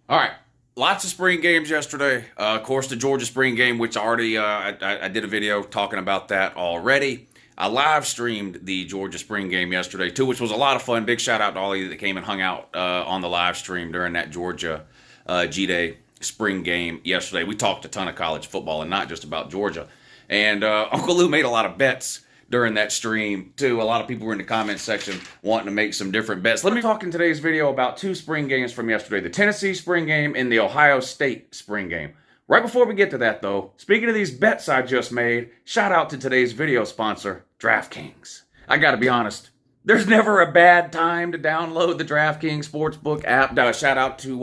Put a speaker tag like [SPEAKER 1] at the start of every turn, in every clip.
[SPEAKER 1] All right. Lots of spring games yesterday. Of course, the Georgia spring game, which I did a video talking about that already. I live streamed the Georgia spring game yesterday too, which was a lot of fun. Big shout out to all of you that came and hung out on the live stream during that Georgia G-Day spring game yesterday. We talked a ton of college football and not just about Georgia. And Uncle Lou made a lot of bets during that stream too. A lot of people were in the comment section wanting to make some different bets. Let me talk in today's video about two spring games from yesterday, the Tennessee spring game and the Ohio State spring game. Right before we get to that though, speaking of these bets I just made, shout out to today's video sponsor, DraftKings. I gotta be honest, there's never a bad time to download the DraftKings Sportsbook app. Shout out to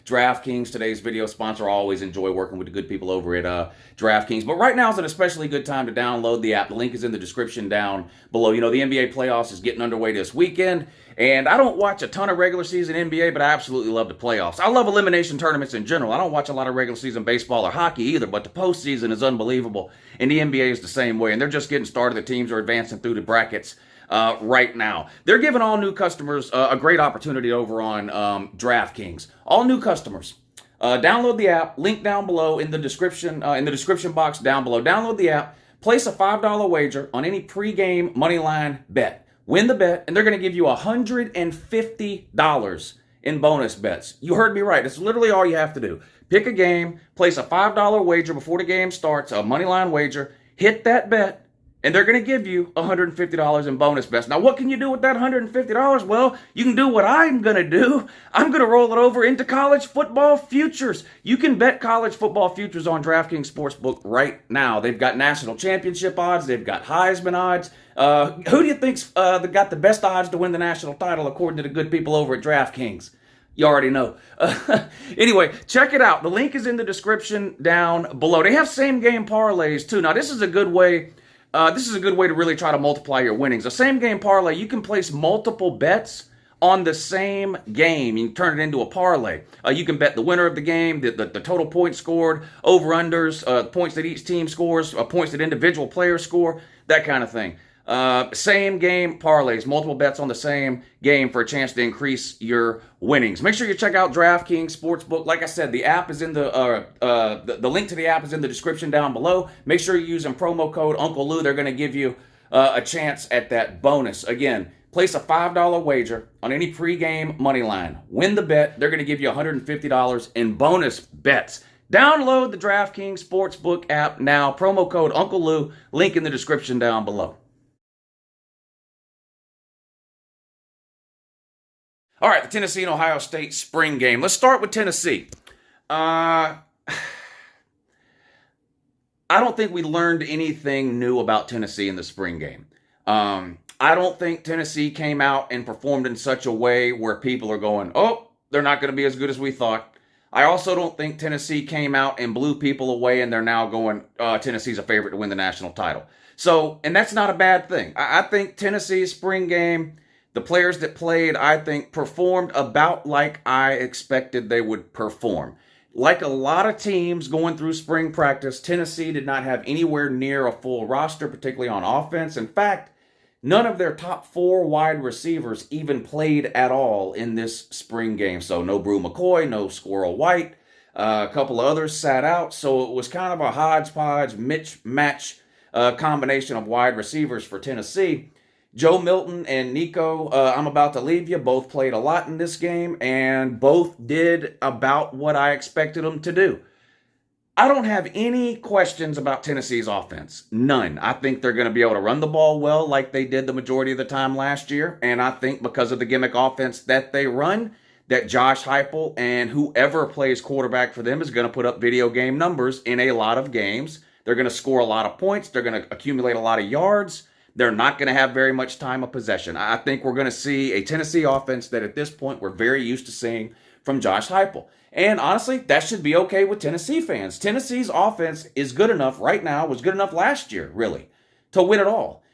[SPEAKER 1] DraftKings, today's video sponsor. I always enjoy working with the good people over at DraftKings. But right now is an especially good time to download the app. The link is in the description down below. You know, the NBA playoffs is getting underway this weekend. And I don't watch a ton of regular season NBA, but I absolutely love the playoffs. I love elimination tournaments in general. I don't watch a lot of regular season baseball or hockey either, but the postseason is unbelievable. And the NBA is the same way. And they're just getting started. The teams are advancing through the brackets right now. They're giving all new customers a great opportunity over on DraftKings. All new customers, download the app. Link down below in the description box down below. Download the app. Place a $5 wager on any pregame moneyline bet. Win the bet, and they're going to give you $150 in bonus bets. You heard me right. It's literally all you have to do. Pick a game, place a $5 wager before the game starts, a moneyline wager, hit that bet, and they're going to give you $150 in bonus bets. Now, what can you do with that $150? Well, you can do what I'm going to do. I'm going to roll it over into college football futures. You can bet college football futures on DraftKings Sportsbook right now. They've got national championship odds. They've got Heisman odds. Who do you think's got the best odds to win the national title according to the good people over at DraftKings? You already know. Anyway, check it out. The link is in the description down below. They have same game parlays too. Now, this is a good way. This is a good way to really try to multiply your winnings. A same game parlay, you can place multiple bets on the same game. You can turn it into a parlay. You can bet the winner of the game, the total points scored, over-unders, points that each team scores, points that individual players score, that kind of thing. Same game parlays, multiple bets on the same game for a chance to increase your winnings. Make sure you check out DraftKings Sportsbook. Like I said, the app is in the link to the app is in the description down below. Make sure you're using promo code Uncle Lou. They're going to give you a chance at that bonus. Again, place a $5 wager on any pregame money line. Win the bet. They're going to give you $150 in bonus bets. Download the DraftKings Sportsbook app now. Promo code Uncle Lou. Link in the description down below. All right, the Tennessee and Ohio State spring game. Let's start with Tennessee. I don't think we learned anything new about Tennessee in the spring game. I don't think Tennessee came out and performed in such a way where people are going, oh, they're not going to be as good as we thought. I also don't think Tennessee came out and blew people away and they're now going, Tennessee's a favorite to win the national title. So, and that's not a bad thing. I think Tennessee's spring game, the players that played, I think, performed about like I expected they would perform. Like a lot of teams going through spring practice, Tennessee did not have anywhere near a full roster, particularly on offense. In fact, none of their top 4 wide receivers even played at all in this spring game. So no Brew McCoy, no Squirrel White. A couple of others sat out. So it was kind of a hodgepodge, match combination of wide receivers for Tennessee. Joe Milton and Nico, I'm about to leave you, both played a lot in this game, and both did about what I expected them to do. I don't have any questions about Tennessee's offense. None. I think they're going to be able to run the ball well like they did the majority of the time last year, and I think because of the gimmick offense that they run, that Josh Heupel and whoever plays quarterback for them is going to put up video game numbers in a lot of games. They're going to score a lot of points. They're going to accumulate a lot of yards. They're not going to have very much time of possession. I think we're going to see a Tennessee offense that at this point we're very used to seeing from Josh Heupel. And honestly, that should be okay with Tennessee fans. Tennessee's offense is good enough right now, was good enough last year, really, to win it all.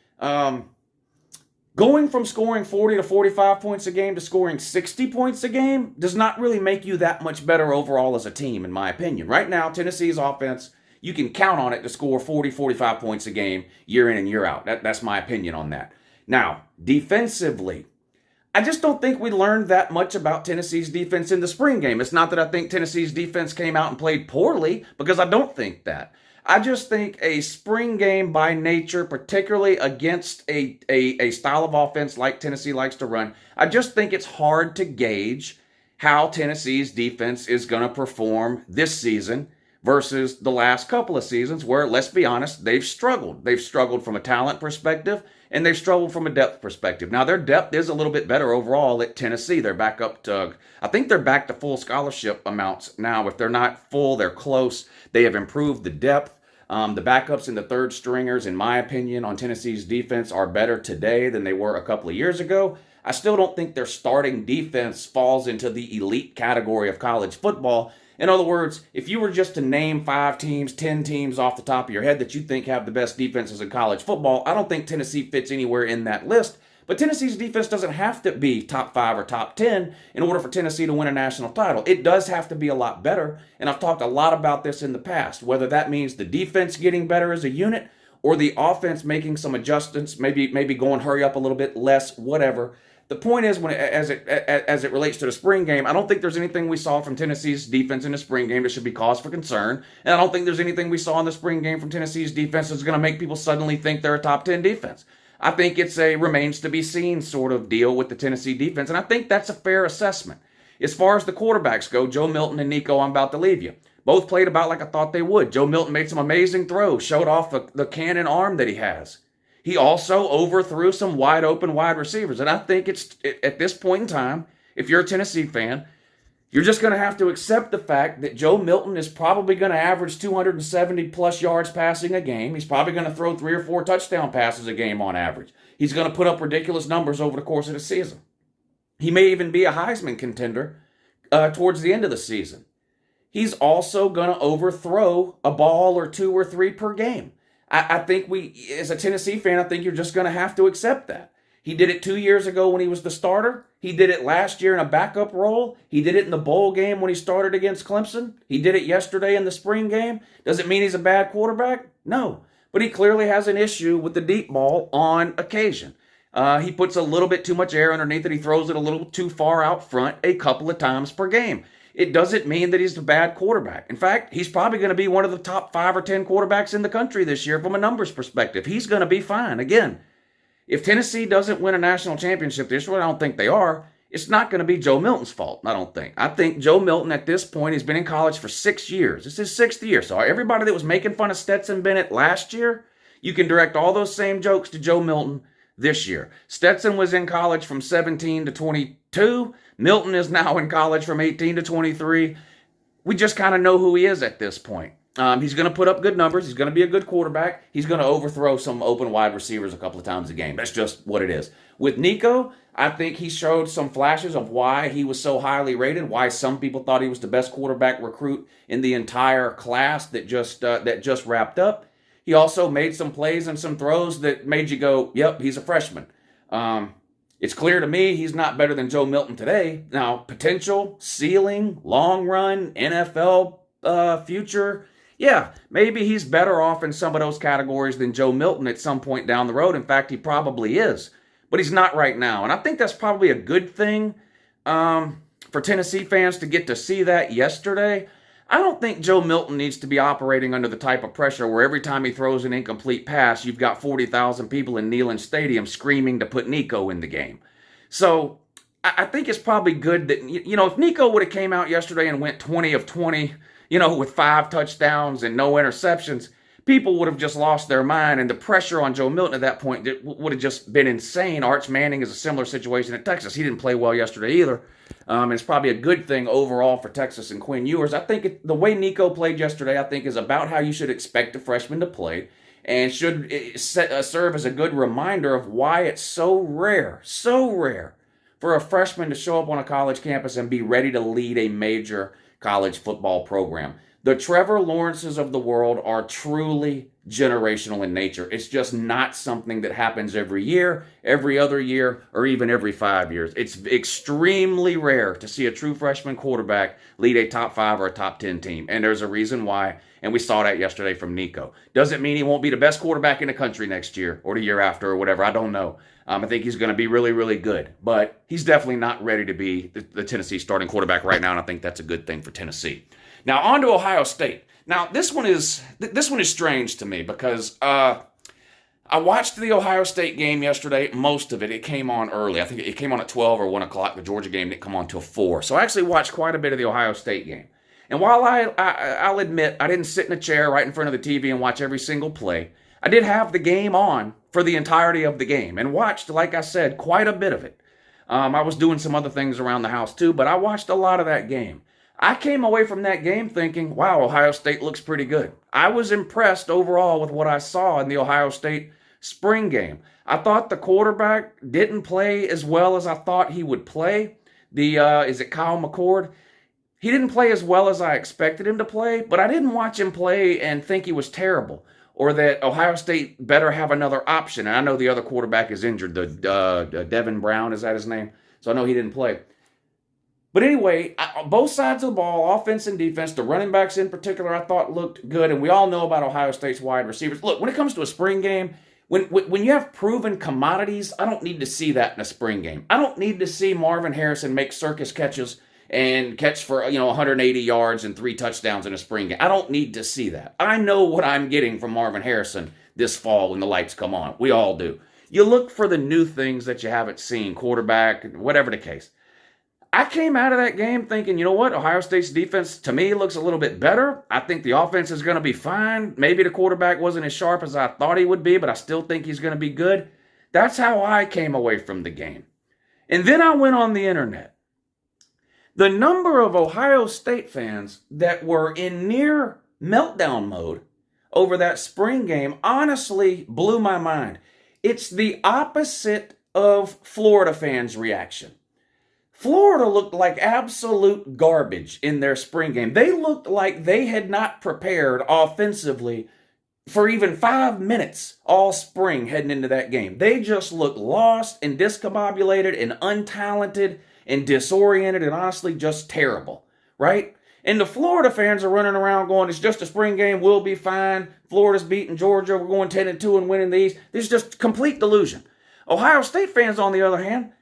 [SPEAKER 1] Going from scoring 40 to 45 points a game to scoring 60 points a game does not really make you that much better overall as a team, in my opinion. Right now, Tennessee's offense, you can count on it to score 40, 45 points a game year in and year out. That's my opinion on that. Now, defensively, I just don't think we learned that much about Tennessee's defense in the spring game. It's not that I think Tennessee's defense came out and played poorly, because I don't think that. I just think a spring game by nature, particularly against a style of offense like Tennessee likes to run, I just think it's hard to gauge how Tennessee's defense is going to perform this season versus the last couple of seasons where, let's be honest, they've struggled. They've struggled from a talent perspective, and they've struggled from a depth perspective. Now, their depth is a little bit better overall at Tennessee. They're back up to, I think they're back to full scholarship amounts now. If they're not full, they're close. They have improved the depth. The backups and the third stringers, in my opinion, on Tennessee's defense are better today than they were a couple of years ago. I still don't think their starting defense falls into the elite category of college football. In other words, if you were just to name 5 teams, 10 teams off the top of your head that you think have the best defenses in college football, I don't think Tennessee fits anywhere in that list. But Tennessee's defense doesn't have to be top 5 or top 10 in order for Tennessee to win a national title. It does have to be a lot better, and I've talked a lot about this in the past, whether that means the defense getting better as a unit or the offense making some adjustments, maybe going hurry up a little bit less, whatever. The point is, as it relates to the spring game, I don't think there's anything we saw from Tennessee's defense in the spring game that should be cause for concern, and I don't think there's anything we saw in the spring game from Tennessee's defense that's going to make people suddenly think they're a top 10 defense. I think it's a remains to be seen sort of deal with the Tennessee defense, and I think that's a fair assessment. As far as the quarterbacks go, Joe Milton and Nico, I'm about to leave you. Both played about like I thought they would. Joe Milton made some amazing throws, showed off the cannon arm that he has. He also overthrew some wide open wide receivers, and I think it's at this point in time, if you're a Tennessee fan, you're just going to have to accept the fact that Joe Milton is probably going to average 270-plus yards passing a game. He's probably going to throw 3 or 4 touchdown passes a game on average. He's going to put up ridiculous numbers over the course of the season. He may even be a Heisman contender towards the end of the season. He's also going to overthrow a ball or 2 or 3 per game. I think as a Tennessee fan, I think you're just going to have to accept that. He did it 2 years ago when he was the starter. He did it last year in a backup role. He did it in the bowl game when he started against Clemson. He did it yesterday in the spring game. Does it mean he's a bad quarterback? No. But he clearly has an issue with the deep ball on occasion. He puts a little bit too much air underneath it. He throws it a little too far out front a couple of times per game. It doesn't mean that he's a bad quarterback. In fact, he's probably going to be one of the top 5 or 10 quarterbacks in the country this year from a numbers perspective. He's going to be fine. Again, if Tennessee doesn't win a national championship this year, I don't think they are, it's not going to be Joe Milton's fault, I don't think. I think Joe Milton at this point, he's been in college for 6 years. This is his 6th year. So everybody that was making fun of Stetson Bennett last year, you can direct all those same jokes to Joe Milton this year. Stetson was in college from 17 to 22. Milton is now in college from 18 to 23. We just kind of know who he is at this point. He's going to put up good numbers. He's going to be a good quarterback. He's going to overthrow some open wide receivers a couple of times a game. That's just what it is. With Nico, I think he showed some flashes of why he was so highly rated, why some people thought he was the best quarterback recruit in the entire class that just wrapped up. He also made some plays and some throws that made you go, yep, he's a freshman. It's clear to me he's not better than Joe Milton today. Now, potential, ceiling, long run, NFL future, yeah, maybe he's better off in some of those categories than Joe Milton at some point down the road. In fact, he probably is. But he's not right now. And I think that's probably a good thing for Tennessee fans to get to see that yesterday. I don't think Joe Milton needs to be operating under the type of pressure where every time he throws an incomplete pass, you've got 40,000 people in Neyland Stadium screaming to put Nico in the game. So I think it's probably good that, if Nico would have came out yesterday and went 20 of 20, with 5 touchdowns and no interceptions, people would have just lost their mind, and the pressure on Joe Milton at that point would have just been insane. Arch Manning is a similar situation at Texas. He didn't play well yesterday either. It's probably a good thing overall for Texas and Quinn Ewers. I think the way Nico played yesterday, I think, is about how you should expect a freshman to play, and should serve as a good reminder of why it's so rare for a freshman to show up on a college campus and be ready to lead a major college football program. The Trevor Lawrences of the world are truly generational in nature. It's just not something that happens every year, every other year, or even every 5 years. It's extremely rare to see a true freshman quarterback lead a top 5 or a top 10 team. And there's a reason why. And we saw that yesterday from Nico. Doesn't mean he won't be the best quarterback in the country next year or the year after or whatever. I don't know. I think he's going to be really, really good. But he's definitely not ready to be the Tennessee starting quarterback right now, and I think that's a good thing for Tennessee. Now, on to Ohio State. Now, this one is strange to me because I watched the Ohio State game yesterday. Most of it. It came on early. I think it came on at 12 or 1 o'clock. The Georgia game didn't come on until 4. So I actually watched quite a bit of the Ohio State game. And while I'll admit I didn't sit in a chair right in front of the TV and watch every single play, I did have the game on for the entirety of the game and watched, like I said, quite a bit of it. I was doing some other things around the house too, but I watched a lot of that game. I came away from that game thinking, wow, Ohio State looks pretty good. I was impressed overall with what I saw in the Ohio State spring game. I thought the quarterback didn't play as well as I thought he would play. Is it Kyle McCord? He didn't play as well as I expected him to play, but I didn't watch him play and think he was terrible or that Ohio State better have another option. And I know the other quarterback is injured, Devin Brown, is that his name? So I know he didn't play. But anyway, both sides of the ball, offense and defense, the running backs in particular, I thought looked good. And we all know about Ohio State's wide receivers. Look, when it comes to a spring game, when you have proven commodities, I don't need to see that in a spring game. I don't need to see Marvin Harrison make circus catches and catch for 180 yards and 3 touchdowns in a spring game. I don't need to see that. I know what I'm getting from Marvin Harrison this fall when the lights come on. We all do. You look for the new things that you haven't seen, quarterback, whatever the case. I came out of that game thinking, you know what? Ohio State's defense, to me, looks a little bit better. I think the offense is going to be fine. Maybe the quarterback wasn't as sharp as I thought he would be, but I still think he's going to be good. That's how I came away from the game. And then I went on the internet. The number of Ohio State fans that were in near meltdown mode over that spring game honestly blew my mind. It's the opposite of Florida fans' reaction. Florida looked like absolute garbage in their spring game. They looked like they had not prepared offensively for even 5 minutes all spring heading into that game. They just looked lost and discombobulated and untalented and disoriented and honestly just terrible, right? And the Florida fans are running around going, it's just a spring game, we'll be fine. Florida's beating Georgia, we're going 10-2 and winning these. This is just complete delusion. Ohio State fans, on the other hand,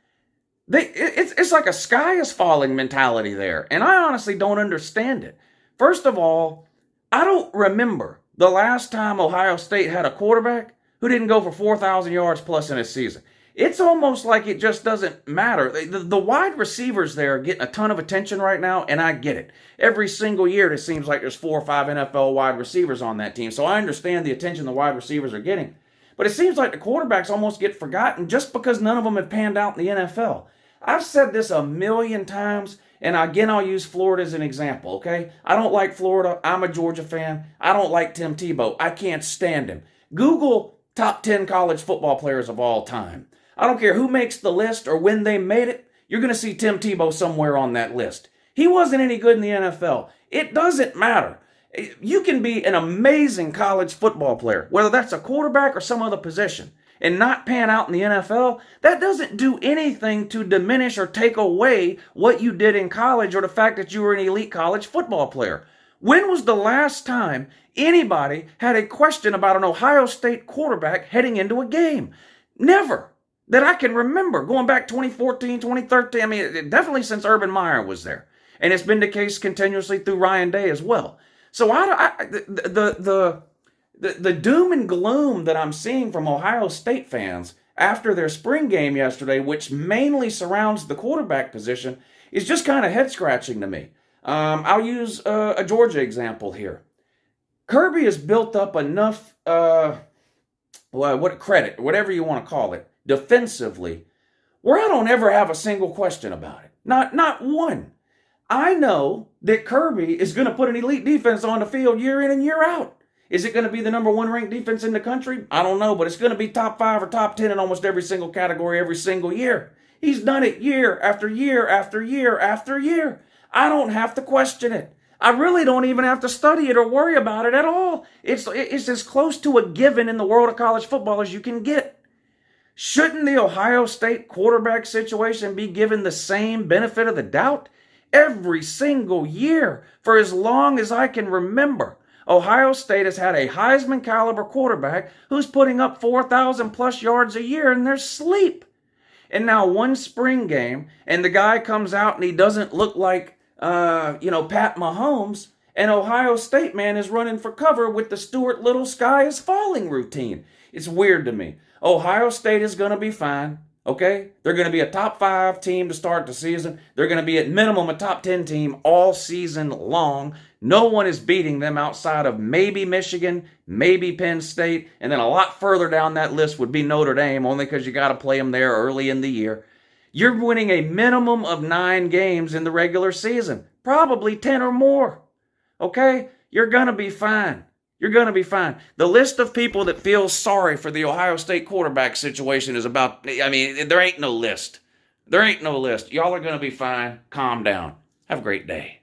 [SPEAKER 1] it's like a sky is falling mentality there. And I honestly don't understand it. First of all, I don't remember the last time Ohio State had a quarterback who didn't go for 4,000 yards plus in a season. It's almost like it just doesn't matter. The wide receivers there are getting a ton of attention right now, and I get it. Every single year, it seems like there's 4 or 5 NFL wide receivers on that team. So I understand the attention the wide receivers are getting. But it seems like the quarterbacks almost get forgotten just because none of them have panned out in the NFL. I've said this a million times, and again, I'll use Florida as an example, okay? I don't like Florida. I'm a Georgia fan. I don't like Tim Tebow. I can't stand him. Google top 10 college football players of all time. I don't care who makes the list or when they made it, you're going to see Tim Tebow somewhere on that list. He wasn't any good in the NFL. It doesn't matter. You can be an amazing college football player, whether that's a quarterback or some other position, and not pan out in the NFL. That doesn't do anything to diminish or take away what you did in college or the fact that you were an elite college football player. When was the last time anybody had a question about an Ohio State quarterback heading into a game? Never. That I can remember, going back 2014, 2013. I mean, definitely since Urban Meyer was there. And it's been the case continuously through Ryan Day as well. So the doom and gloom that I'm seeing from Ohio State fans after their spring game yesterday, which mainly surrounds the quarterback position, is just kind of head-scratching to me. I'll use a Georgia example here. Kirby has built up enough credit, whatever you want to call it, defensively, where I don't ever have a single question about it. Not one. I know that Kirby is going to put an elite defense on the field year in and year out. Is it going to be the number 1 ranked defense in the country? I don't know, but it's going to be top 5 or top 10 in almost every single category every single year. He's done it year after year after year after year. I don't have to question it. I really don't even have to study it or worry about it at all. It's as close to a given in the world of college football as you can get. Shouldn't the Ohio State quarterback situation be given the same benefit of the doubt? Every single year, for as long as I can remember, Ohio State has had a Heisman caliber quarterback who's putting up 4,000 plus yards a year in their sleep. And now one spring game, and the guy comes out and he doesn't look like, Pat Mahomes, and Ohio State man is running for cover with the Stuart Little sky is falling routine. It's weird to me. Ohio State is going to be fine, okay? They're going to be a top 5 team to start the season. They're going to be at minimum a top 10 team all season long. No one is beating them outside of maybe Michigan, maybe Penn State, and then a lot further down that list would be Notre Dame, only because you got to play them there early in the year. You're winning a minimum of 9 games in the regular season, probably 10 or more, okay? You're going to be fine. You're going to be fine. The list of people that feel sorry for the Ohio State quarterback situation is about, there ain't no list. There ain't no list. Y'all are going to be fine. Calm down. Have a great day.